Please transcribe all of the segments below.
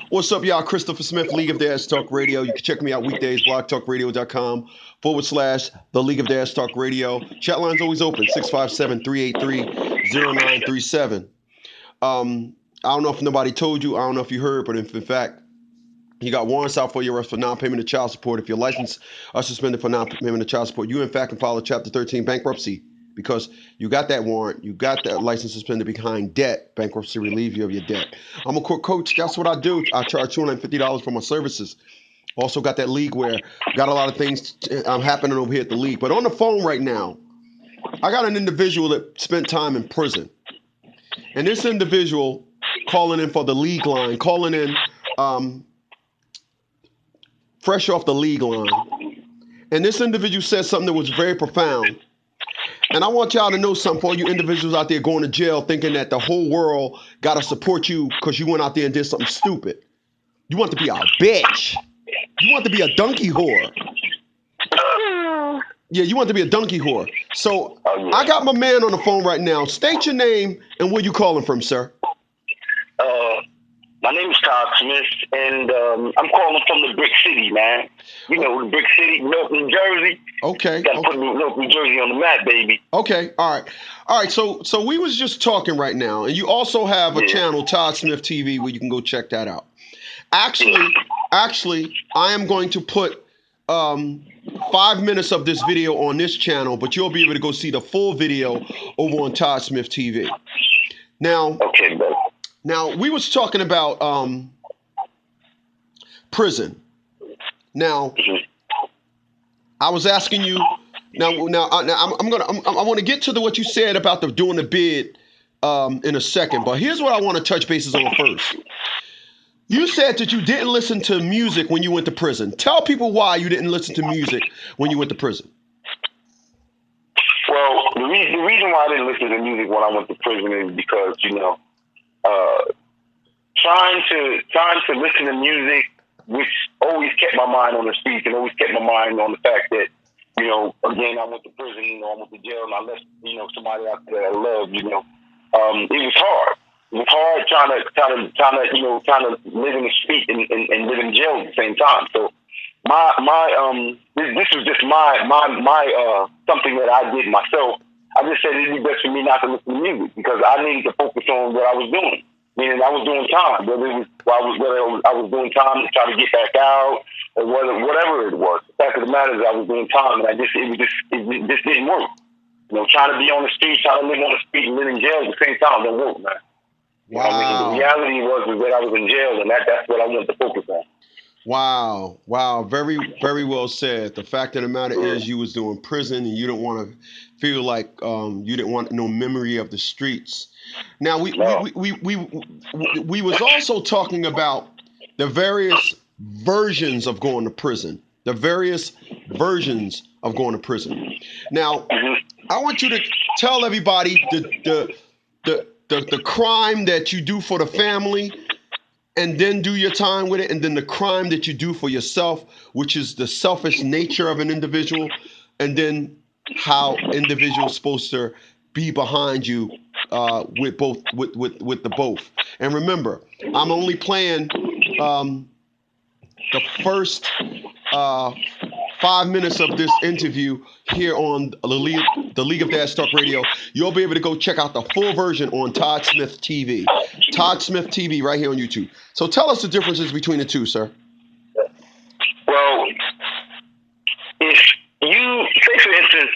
What's up, y'all? Christopher Smith, League of Dads Talk Radio. You can check me out weekdays, blogtalkradio.com/The League of Dads Talk Radio. Chat line's always open, 657-383-0937. I don't know if nobody told you. I don't know if you heard, but if in fact, you got warrants out for your arrest for non-payment of child support. If your license are suspended for non-payment of child support, you in fact can file a Chapter 13 bankruptcy because you got that warrant, you got that license suspended behind debt. Bankruptcy relieve you of your debt. I'm a court coach. That's what I do. I charge $250 for my services. Also got that league where got a lot of things happening over here at the league. But on the phone right now, I got an individual that spent time in prison. And this individual calling in for the league line, calling in fresh off the league line. And this individual said something that was very profound. And I want y'all to know something for all you individuals out there going to jail thinking that the whole world got to support you because you went out there and did something stupid. You want to be a bitch. You want to be a donkey whore. Yeah, you want to be a donkey whore. So I got my man on the phone right now. State your name and where you calling from, sir. My name is Todd Smith, and I'm calling from the Brick City, man. You know, the Brick City, Newark, New Jersey. Okay. Got to put Newark, New Jersey on the map, baby. Okay. All right. So we was just talking right now, and you also have a channel, Todd Smith TV, where you can go check that out. Actually, I am going to put 5 minutes of this video on this channel, but you'll be able to go see the full video over on Todd Smith TV. Now, okay, bro. Now, we was talking about prison. Now, I was asking you. I want to get to what you said about doing the bid in a second. But here's what I want to touch bases on first. You said that you didn't listen to music when you went to prison. Tell people why you didn't listen to music when you went to prison. Well, the reason why I didn't listen to music when I went to prison is because, you know, trying to listen to music, which always kept my mind on the streets and always kept my mind on the fact that, you know, again, I went to prison, you know, I went to jail and I left, you know, somebody out there that I loved, you know. It was hard. It was hard trying to live in the street and live in jail at the same time. So this was just my something that I did myself. I just said it'd be best for me not to listen to music because I needed to focus on what I was doing. Meaning I was doing time, whether I was doing time to try to get back out or whatever it was. The fact of the matter is I was doing time and it just didn't work. You know, trying to be on the street, trying to live on the street and live in jail at the same time don't work, man. Wow. You know what I mean? The reality was that I was in jail and that's what I wanted to focus on. Wow. Very, very well said. The fact of the matter is you was doing prison and you didn't want to feel like you didn't want no memory of the streets. Now we was also talking about the various versions of going to prison. The various versions of going to prison. Now, I want you to tell everybody the crime that you do for the family and then do your time with it, and then the crime that you do for yourself, which is the selfish nature of an individual, and then how individuals supposed to be behind you with the both. And remember, I'm only playing the first 5 minutes of this interview here on the League of Dads Talk Radio. You'll be able to go check out the full version on Todd Smith TV. Todd Smith TV right here on YouTube. So tell us the differences between the two, sir. Well, if you say, for instance,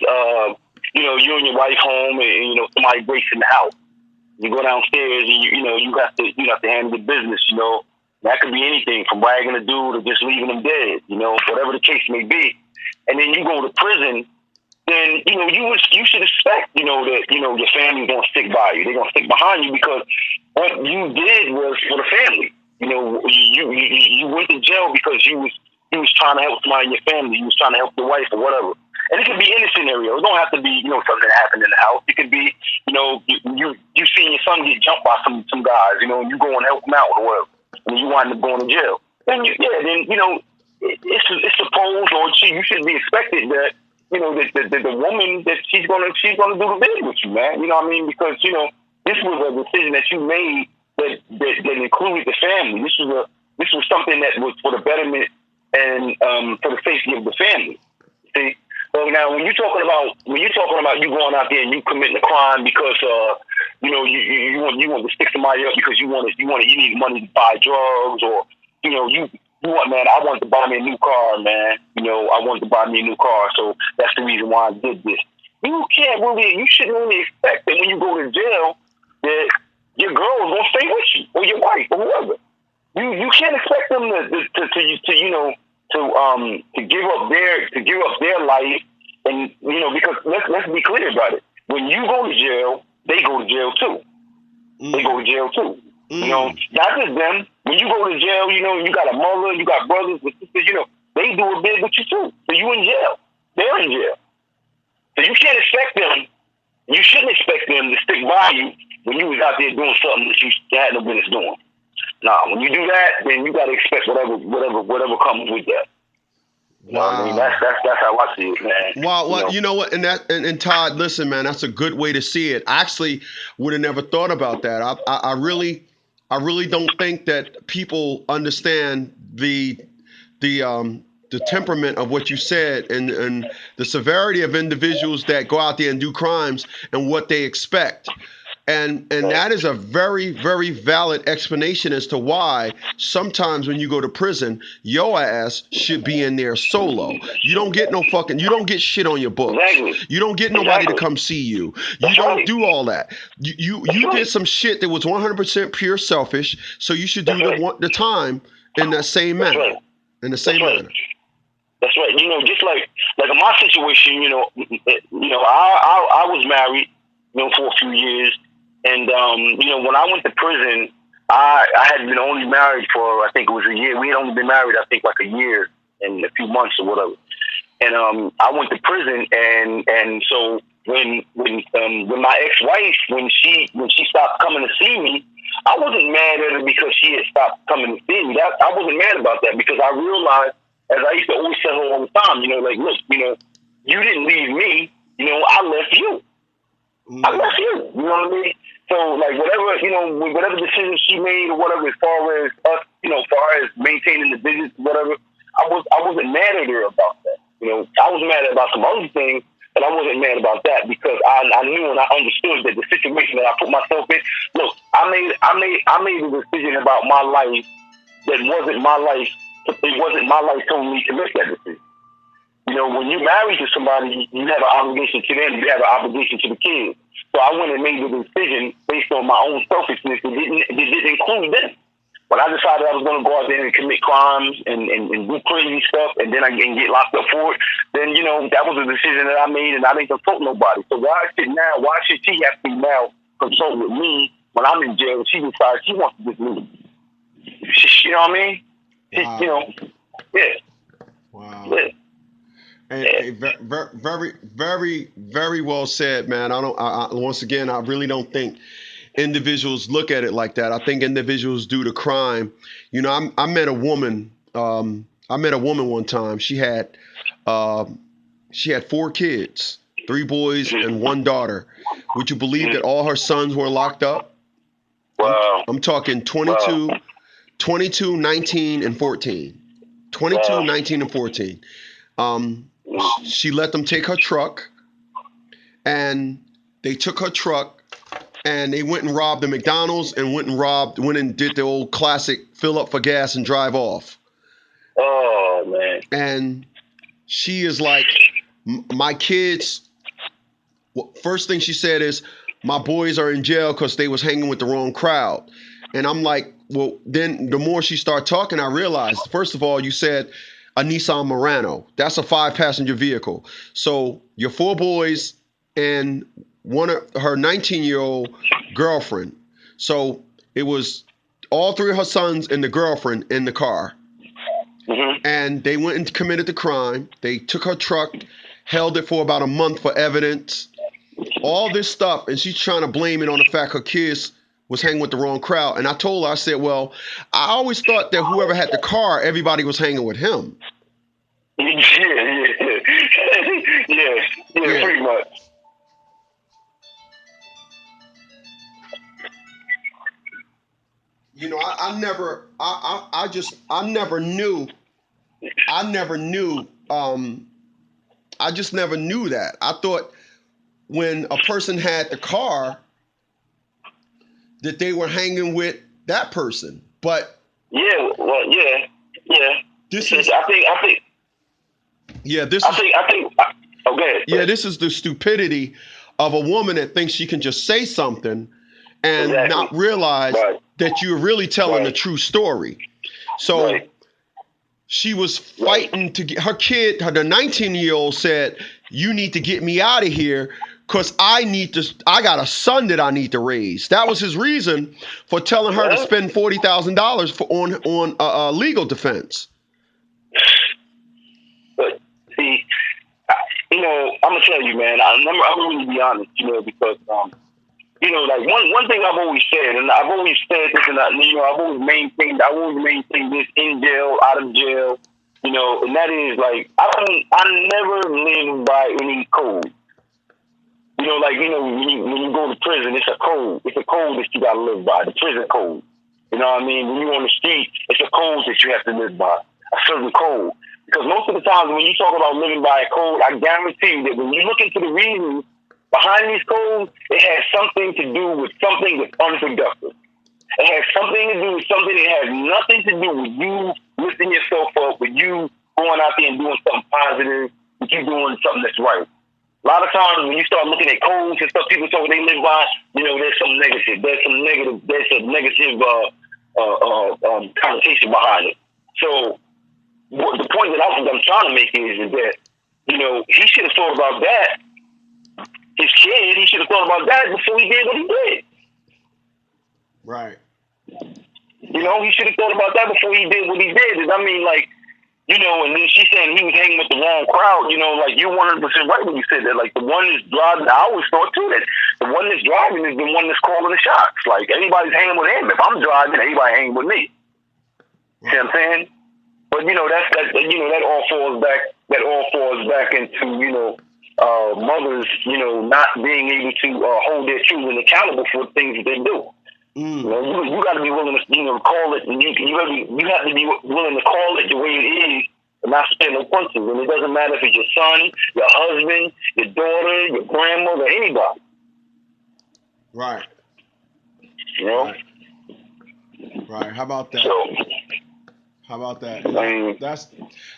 you know, you and your wife home, and you know somebody breaks in the house, you go downstairs, and you have to handle the business. You know, that could be anything from wagging a dude to just leaving him dead. You know, whatever the case may be. And then you go to prison, then you know you should expect that your family's gonna stick by you. They're gonna stick behind you because what you did was for the family. You know, you went to jail because you was trying to help somebody in your family. You was trying to help your wife or whatever. And it could be any scenario. It don't have to be something that happened in the house. It could be you seen your son get jumped by some guys. You know, you go and help him out or whatever, and you wind up going to jail. Then it's supposed, or you should be expected that the woman that she's gonna do the bid with you, man. You know what I mean? Because this was a decision that you made that included the family. This was This was something that was for the betterment and for the safety of the family. See, so now when you're talking about you going out there and you committing a crime because you know you want to stick somebody up because you need money to buy drugs, or you know you want, man, I wanted to buy me a new car, man. You know, I wanted to buy me a new car, so that's the reason why I did this. You shouldn't really expect that when you go to jail that your girl is gonna stay with you, or your wife, or whoever. You can't expect them to give up their life, and you know, because let's be clear about it. When you go to jail, they go to jail too. They go to jail too. You know, not just them. When you go to jail, you know, you got a mother, you got brothers and sisters. You know, they do a bid with you too. So you in jail. They're in jail. So you can't expect them. You shouldn't expect them to stick by you when you was out there doing something that you had no business doing. Nah, when you do that, then you gotta expect whatever comes with that. You know what I mean? That's how I see it, man. Wow, well, you know what, and Todd, listen, man, that's a good way to see it. I actually would have never thought about that. I really don't think that people understand the temperament of what you said, and the severity of individuals that go out there and do crimes and what they expect. And that is a very, very valid explanation as to why sometimes when you go to prison, your ass should be in there solo. You don't get you don't get shit on your books. Exactly. You don't get nobody to come see you. You don't do all that. You did some shit that was 100% pure selfish, so you should do the time in that same manner. In the same manner. That's right. You know, just like in my situation, you know, I was married, you know, for a few years. And, you know, when I went to prison, I had been only married for, I think it was a year. We had only been married, I think, like a year and a few months or whatever. And I went to prison, and so when my ex-wife, when she stopped coming to see me, I wasn't mad at her because she had stopped coming to see me. I wasn't mad about that, because I realized, as I used to always tell her all the time, you know, like, look, you know, you didn't leave me, you know, I left you. I left you. You know what I mean? So, like, whatever decision she made or whatever, as far as us, you know, as far as maintaining the business, whatever, I wasn't mad at her about that. You know, I was mad about some other things, but I wasn't mad about that, because I knew and I understood that the situation that I put myself in. Look, I made a decision about my life that wasn't my life. It wasn't my life telling me to make that decision. You know, when you're married to somebody, you have an obligation to them. You have an obligation to the kids. So I went and made the decision based on my own selfishness. It didn't include them. When I decided I was going to go out there and commit crimes and do crazy stuff, and then I get locked up for it, then, you know, that was a decision that I made, and I didn't consult nobody. So why should she have to now consult with me when I'm in jail? She decides she wants to just leave. You know what I mean? Wow. You know, yeah. Wow. Yeah. And very, very, very well said, man. Once again, I really don't think individuals look at it like that. I think individuals do the crime. You know, I met a woman. I met a woman one time. She had 4 kids, 3 boys and 1 daughter. Would you believe that all her sons were locked up? Wow. I'm talking 22, 19, and 14. 22, 19, and 14. She let them take her truck, and they took her truck, and they went and robbed the McDonald's, and went and did the old classic fill up for gas and drive off. Oh, man. And she is like, my kids, first thing she said is, my boys are in jail because they was hanging with the wrong crowd. And I'm like, well, then the more she started talking, I realized, first of all, you said a Nissan Murano. That's a 5-passenger vehicle. So your 4 boys and one of her 19-year-old girlfriend. So it was all 3 of her sons and the girlfriend in the car. Mm-hmm. And they went and committed the crime. They took her truck, held it for about a month for evidence, all this stuff. And she's trying to blame it on the fact her kids was hanging with the wrong crowd. And I told her, I said, well, I always thought that whoever had the car, everybody was hanging with him. Yeah, pretty much. You know, I just never knew that. I thought when a person had the car that they were hanging with that person. But yeah, well, yeah. this is I think. Yeah, this is I think. Oh, go ahead. yeah, this is the stupidity of a woman that thinks she can just say something and Exactly. not realize Right. that you're really telling the Right. true story. So Right. she was Right. fighting to get her kid, the 19-year-old said, "You need to get me out of here because I got a son that I need to raise." That was his reason for telling her to Well, spend $40,000 on legal defense. but see, you know, I'm gonna tell you, man. I'm gonna be honest, you know, because you know, like one thing I've always said, and I've always said this, and you know, I've always maintained this in jail, out of jail, you know, and that is like I never live by any code. You know, like you know, when you go to prison, it's a code. It's a code that you gotta live by, the prison code. You know what I mean? When you're on the street, it's a code that you have to live by, a certain code. Because most of the times when you talk about living by a code, I guarantee you that when you look into the reasons behind these codes, it has something to do with something that's unproductive. It has something to do with something that has nothing to do with you lifting yourself up, with you going out there and doing something positive, with you doing something that's right. A lot of times when you start looking at codes and stuff people talk they live by, you know, there's some negative. There's a negative connotation behind it. So the point that I'm trying to make is that, you know, he should have thought about that. His kid, he should have thought about that before he did what he did. Right. You know, he should have thought about that before he did what he did. And I mean, like, you know, and then she's saying he was hanging with the wrong crowd. You know, like you're 100% right when you said that. Like the one that's driving, I always thought too that the one that's driving is the one that's calling the shots. Like anybody's hanging with him. If I'm driving, anybody hanging with me. Right. See what I'm saying? But you know, that all falls back. That all falls back into mothers, you know, not being able to hold their children accountable for things that they do. You know, you got to be willing to, you know, call it. You have to be willing to call it the way it is, and not spend no punches. And it doesn't matter if it's your son, your husband, your daughter, your grandmother, anybody. Right. You know. Right. How about that? So, how about that?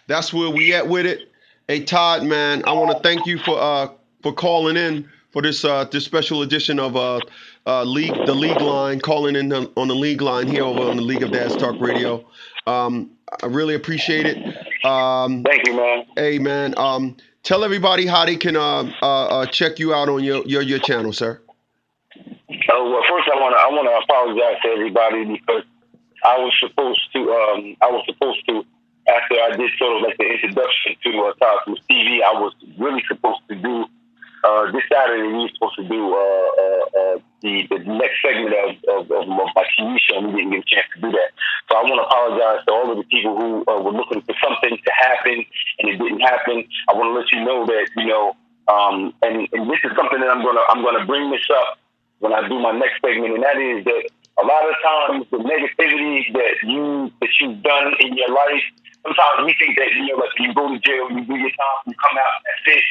That's where we at with it. Hey Todd, man, I want to thank you for calling in for this special edition of the league line, calling in on the league line here over on the League of Dads Talk Radio. I really appreciate it. Thank you, man. Hey, man. Tell everybody how they can check you out on your channel, sir. Oh, well, first I want to apologize to everybody because I was supposed to after I did sort of like the introduction to TODD TV, I was really supposed to do this Saturday. We were supposed to do the next segment of my TV show. We didn't get a chance to do that, so I want to apologize to all of the people who were looking for something to happen and it didn't happen. I want to let you know that and this is something that I'm gonna bring this up when I do my next segment, and that is that a lot of times the negativity that you've done in your life. Sometimes we think that, you know, like you go to jail, you do your time, you come out, that's it.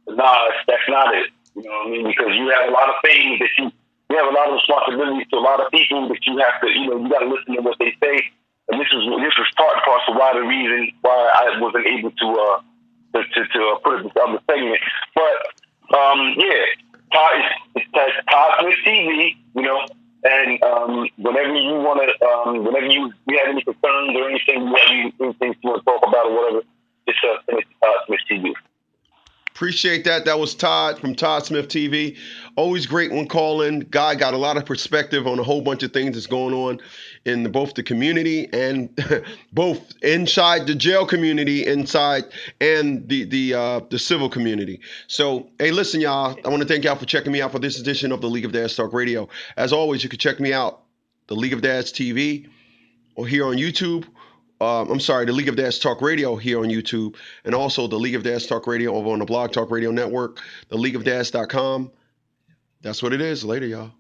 But nah, that's not it. You know what I mean? Because you have a lot of things that you have a lot of responsibilities to a lot of people that you have to, you know, you got to listen to what they say. And this was part and parcel why the reason why I wasn't able to put it this other segment. But Todd Smith TV, you know. And whenever you want to, whenever you have any concerns or anything, anything you want to talk about or whatever, just send it to Todd Smith TV. Appreciate that. That was Todd from Todd Smith TV. Always great when calling. Guy got a lot of perspective on a whole bunch of things that's going on in both the community and both inside the jail community, inside and the civil community. So, hey, listen, y'all. I want to thank y'all for checking me out for this edition of the League of Dads Talk Radio. As always, you can check me out, the League of Dads TV, or here on YouTube. The League of Dads Talk Radio here on YouTube, and also the League of Dads Talk Radio over on the Blog Talk Radio Network, theleagueofdads.com. That's what it is. Later, y'all.